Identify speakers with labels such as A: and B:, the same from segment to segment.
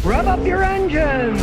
A: Rev up your engines!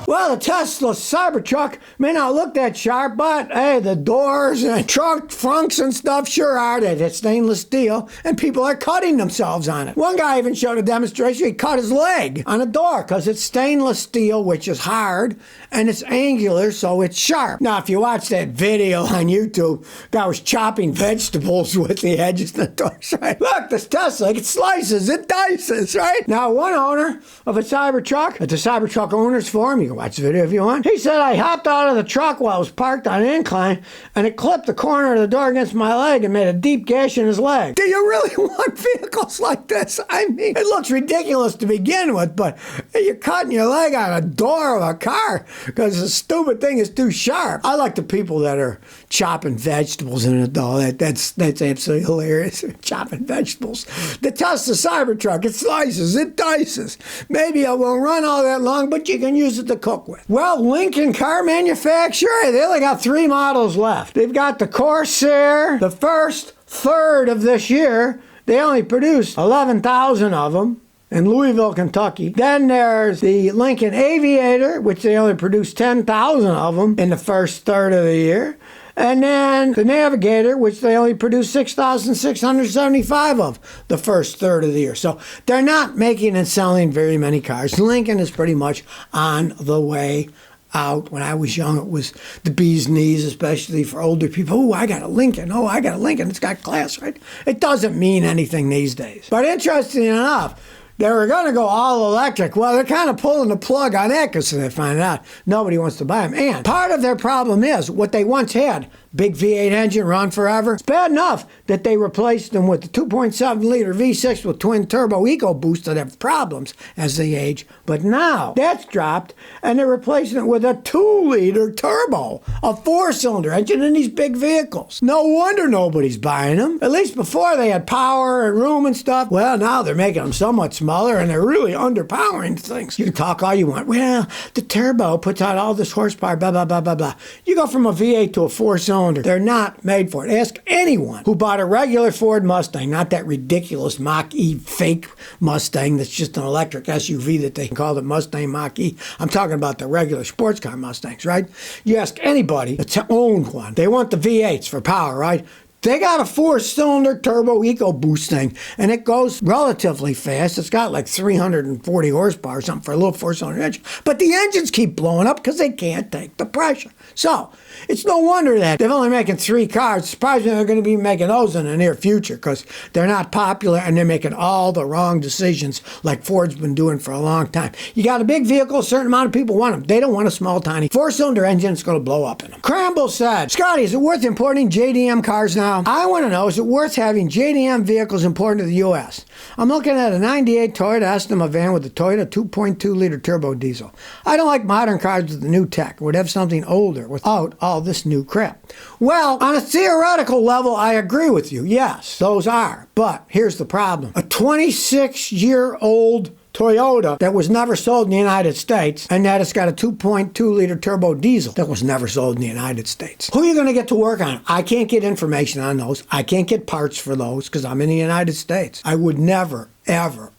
B: Well, the Tesla Cybertruck may not look that sharp, but hey, the doors and trunks and stuff sure are. It's stainless steel, and people are cutting themselves on it. One guy even showed a demonstration. He cut his leg on a door because it's stainless steel, which is hard, and it's angular, so it's sharp. Now, if you watch that video on YouTube, guy was chopping vegetables with the edges of the doors, right? Look, this Tesla, it slices, it dices, right? Now, one owner of a Cybertruck, at the Cybertruck Owners Forum, you can watch the video if you want. He said, I hopped out of the truck while it was parked on an incline, and it clipped the corner of the door against my leg and made a deep gash in his leg. Do you really want vehicles like this? I mean, it looks ridiculous to begin with, but you're cutting your leg on a door of a car because the stupid thing is too sharp. I like the people that are chopping vegetables in a door. That's absolutely hilarious. Chopping vegetables. The Tesla Cybertruck, it slices, it dices. Maybe it won't run all that long, but you can use it to cook with. Well, Lincoln car manufacturer, they only got 3 models left. They've got the Corsair, the first third of this year. They only produced 11,000 of them in Louisville, Kentucky. Then there's the Lincoln Aviator, which they only produced 10,000 of them in the first third of the year. And then the Navigator, which they only produced 6,675 of the first third of the year. So they're not making and selling very many cars. Lincoln is pretty much on the way out. When I was young, it was the bee's knees, especially for older people. Oh, I got a Lincoln. Oh, I got a Lincoln. It's got class, right? It doesn't mean anything these days. But interestingly enough, they were going to go all electric. Well, they're kind of pulling the plug on that because they find out nobody wants to buy them. And part of their problem is what they once had, big V8 engine, run forever. It's bad enough that they replaced them with the 2.7-liter V6 with twin-turbo EcoBoost that have problems as they age. But now that's dropped, and they're replacing it with a 2-liter turbo, a 4-cylinder engine in these big vehicles. No wonder nobody's buying them. At least before they had power and room and stuff. Well, now they're making them so much smaller, and they're really underpowering things. You can talk all you want. Well, the turbo puts out all this horsepower, blah, blah, blah, blah, blah. You go from a V8 to a 4-cylinder. They're not made for it. Ask anyone who bought a regular Ford Mustang, not that ridiculous Mach-E fake Mustang that's just an electric SUV that they call it Mustang Mach-E. I'm talking about the regular sports car Mustangs, right? You ask anybody that's owned one. They want the V8s for power, right? They got a 4-cylinder turbo EcoBoost thing, and it goes relatively fast. It's got like 340 horsepower or something for a little 4-cylinder engine. But the engines keep blowing up because they can't take the pressure. So it's no wonder that they're only making 3 cars. It's surprising they're going to be making those in the near future because they're not popular and they're making all the wrong decisions like Ford's been doing for a long time. You got a big vehicle, a certain amount of people want them. They don't want a small, tiny 4-cylinder engine that's going to blow up in them. Cramble said, Scotty, is it worth importing JDM cars now? I want to know, is it worth having JDM vehicles imported to the U.S.? I'm looking at a 98 Toyota Estima van with a Toyota 2.2-liter turbo diesel. I don't like modern cars with the new tech. Would have something older without all this new crap. Well, on a theoretical level, I agree with you. Yes, those are. But here's the problem. A 26-year-old Toyota that was never sold in the United States, and that it's got a 2.2-liter turbo diesel that was never sold in the United States. Who are you going to get to work on? I can't get information on those. I can't get parts for those because I'm in the United States. I would never, ever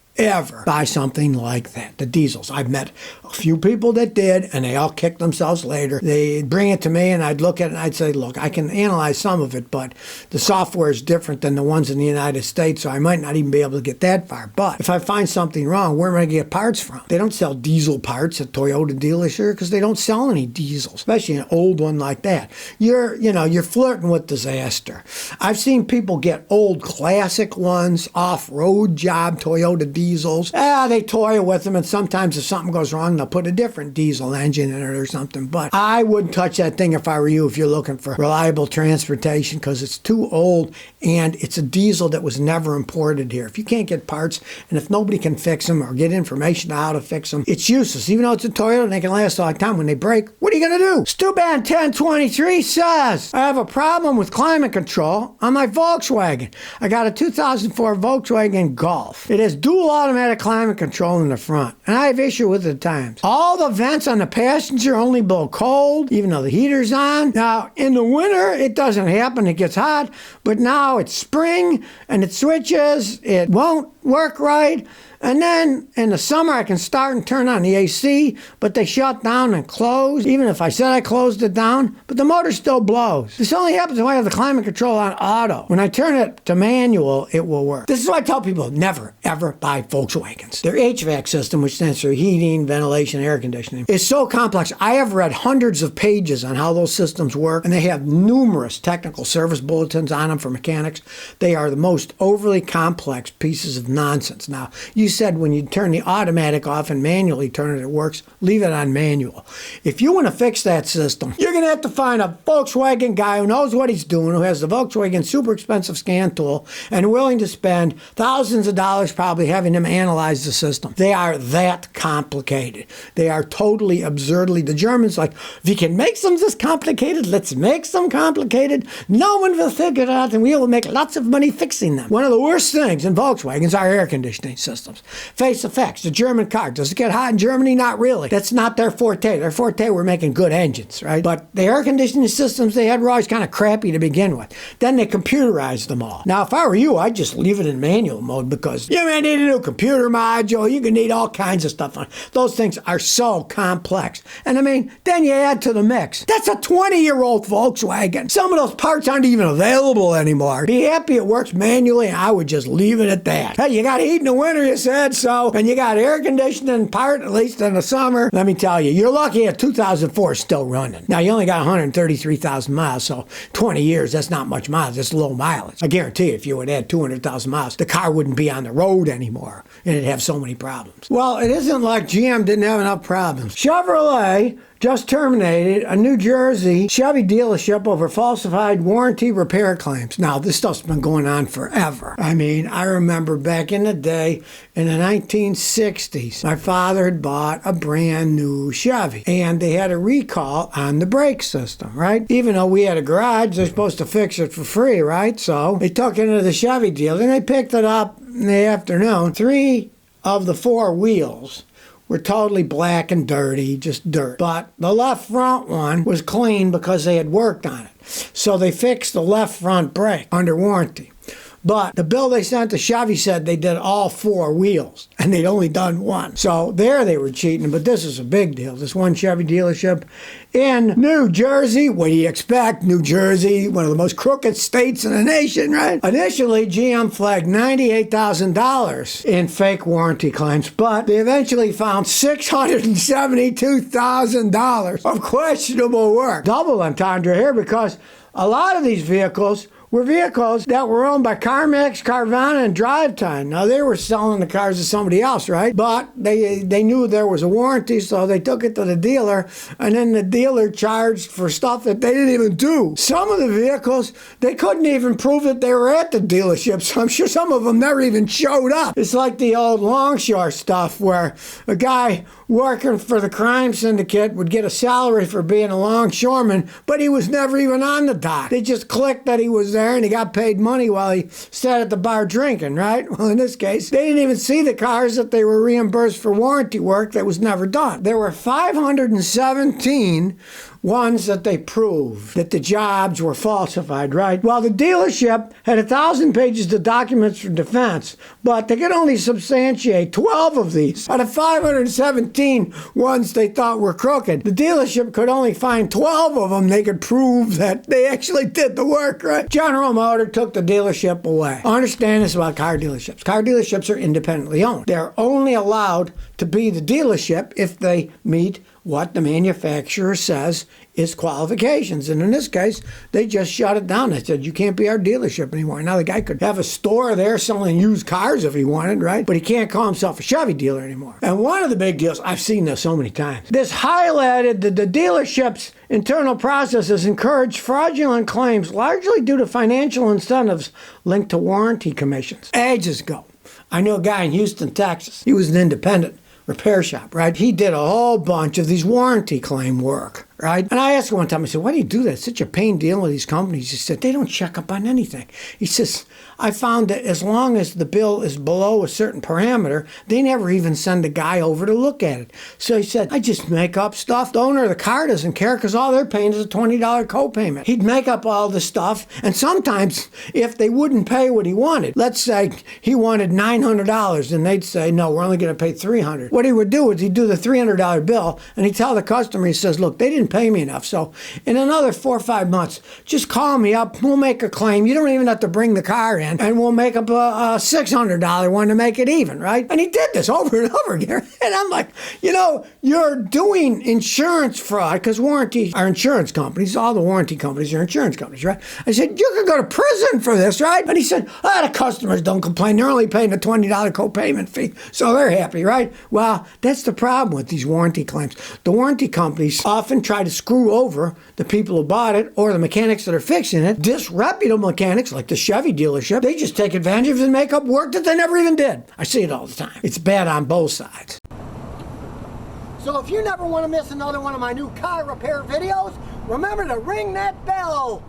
B: buy something like that, the diesels. I've met a few people that did, and they all kicked themselves later. They'd bring it to me, and I'd look at it, and I'd say, look, I can analyze some of it, but the software is different than the ones in the United States, so I might not even be able to get that far. But if I find something wrong, where am I going to get parts from? They don't sell diesel parts at Toyota dealership because they don't sell any diesels, especially an old one like that. You're flirting with disaster. I've seen people get old classic ones, off-road job Toyota diesels. They toy with them, and sometimes if something goes wrong, they'll put a different diesel engine in it or something. But I wouldn't touch that thing if I were you, if you're looking for reliable transportation, because it's too old, and it's a diesel that was never imported here. If you can't get parts, and if nobody can fix them or get information on how to fix them, it's useless. Even though it's a Toyota and they can last a long time, when they break, what are you going to do? Stuban1023 says, I have a problem with climate control on my Volkswagen. I got a 2004 Volkswagen Golf. It has dual automatic climate control in the front, and I have issue with it at times. All the vents on the passenger only blow cold, even though the heater's on. Now, in the winter, it doesn't happen. It gets hot, but now it's spring, and it switches. It won't work right. And then in the summer, I can start and turn on the AC, but they shut down and close, even if I said I closed it down, but the motor still blows. This only happens when I have the climate control on auto. When I turn it to manual, it will work. This is why I tell people, never, ever buy Volkswagens. Their HVAC system, which stands for heating, ventilation, air conditioning, is so complex. I have read hundreds of pages on how those systems work, and they have numerous technical service bulletins on them for mechanics. They are the most overly complex pieces of nonsense. Now, you said when you turn the automatic off and manually turn it, it works. Leave it on manual. If you want to fix that system, you're going to have to find a Volkswagen guy who knows what he's doing, who has the Volkswagen super expensive scan tool, and willing to spend thousands of dollars probably having them analyze the system. They are that complicated. They are totally absurdly. The Germans like, if you can make them this complicated, let's make them complicated. No one will figure it out, and we will make lots of money fixing them. One of the worst things in Volkswagens are air conditioning systems. Face the facts. The German car, does it get hot in Germany? Not really. That's not their forte. Their forte were making good engines, right? But the air conditioning systems they had were always kind of crappy to begin with. Then they computerized them all. Now, if I were you, I'd just leave it in manual mode because you may need a new computer module. You can need all kinds of stuff on it. Those things are so complex. And I mean, then you add to the mix. That's a 20-year-old Volkswagen. Some of those parts aren't even available anymore. Be happy it works manually, and I would just leave it at that. Hey, you got heat in the winter, you said so, and you got air conditioning part, at least in the summer. Let me tell you, you're lucky at 2004 is still running. Now, you only got 133,000 miles, so 20 years, that's not much miles. That's low mileage. I guarantee you, if you would add 200,000 miles, the car wouldn't be on the road anymore, and it'd have so many problems. Well, it isn't like GM didn't have enough problems. Chevrolet just terminated a New Jersey Chevy dealership over falsified warranty repair claims. Now, this stuff's been going on forever. I mean, I remember back in the day, in the 1960s, my father had bought a brand new Chevy, and they had a recall on the brake system, right? Even though we had a garage, they're supposed to fix it for free, right? So they took it into the Chevy dealer, and they picked it up in the afternoon. 3 of the 4 wheels were totally black and dirty, just dirt. But the left front one was clean because they had worked on it. So they fixed the left front brake under warranty. But the bill they sent to Chevy said they did all 4 wheels, and they'd only done 1. So there they were cheating, but this is a big deal. This one Chevy dealership in New Jersey. What do you expect? New Jersey, one of the most crooked states in the nation, right? Initially, GM flagged $98,000 in fake warranty claims, but they eventually found $672,000 of questionable work. Double entendre here because a lot of these vehicles were vehicles that were owned by CarMax, Carvana, and DriveTime. Now, they were selling the cars to somebody else, right? But they knew there was a warranty, so they took it to the dealer, and then the dealer charged for stuff that they didn't even do. Some of the vehicles, they couldn't even prove that they were at the dealership, so I'm sure some of them never even showed up. It's like the old Longshore stuff where a guy working for the crime syndicate would get a salary for being a longshoreman, but he was never even on the dock. They just clicked that he was there and he got paid money while he sat at the bar drinking, right? Well, in this case, they didn't even see the cars that they were reimbursed for warranty work that was never done. There were 517 ones that they proved that the jobs were falsified, right? Well, the dealership had 1,000 pages of documents for defense, but they could only substantiate 12 of these out of 517 ones they thought were crooked. The dealership could only find 12 of them they could prove that they actually did the work, right? General Motors took the dealership away. Understand this about car dealerships. Car dealerships are independently owned. They're only allowed to be the dealership if they meet what the manufacturer says is qualifications. And in this case, they just shut it down. They said, you can't be our dealership anymore. Now, the guy could have a store there selling used cars if he wanted, right? But he can't call himself a Chevy dealer anymore. And one of the big deals, I've seen this so many times, this highlighted that the dealership's internal processes encourage fraudulent claims largely due to financial incentives linked to warranty commissions. Ages ago, I knew a guy in Houston, Texas. He was an independent repair shop, right? He did a whole bunch of these warranty claim work. right? And I asked him one time, I said, why do you do that? It's such a pain dealing with these companies. He said, they don't check up on anything. He says, I found that as long as the bill is below a certain parameter, they never even send a guy over to look at it. So he said, I just make up stuff. The owner of the car doesn't care because all they're paying is a $20 co-payment. He'd make up all the stuff, and sometimes if they wouldn't pay what he wanted, let's say he wanted $900, and they'd say, no, we're only going to pay $300. What he would do is he'd do the $300 bill, and he'd tell the customer, he says, look, they didn't pay me enough, so in another 4 or 5 months, just call me up, we'll make a claim. You don't even have to bring the car in, and we'll make up a $600 one to make it even, right? And he did this over and over again. And I'm like, you're doing insurance fraud, because warranties are insurance companies. All the warranty companies are insurance companies, right? I said, you could go to prison for this, right? And he said, the customers don't complain. They're only paying a $20 co-payment fee, so they're happy, right? Well, that's the problem with these warranty claims. The warranty companies often try to screw over the people who bought it or the mechanics that are fixing it. Disreputable mechanics, like the Chevy dealership, they just take advantage of it and make up work that they never even did. I see it all the time. It's bad on both sides. So if you never want to miss another one of my new car repair videos, remember to ring that bell.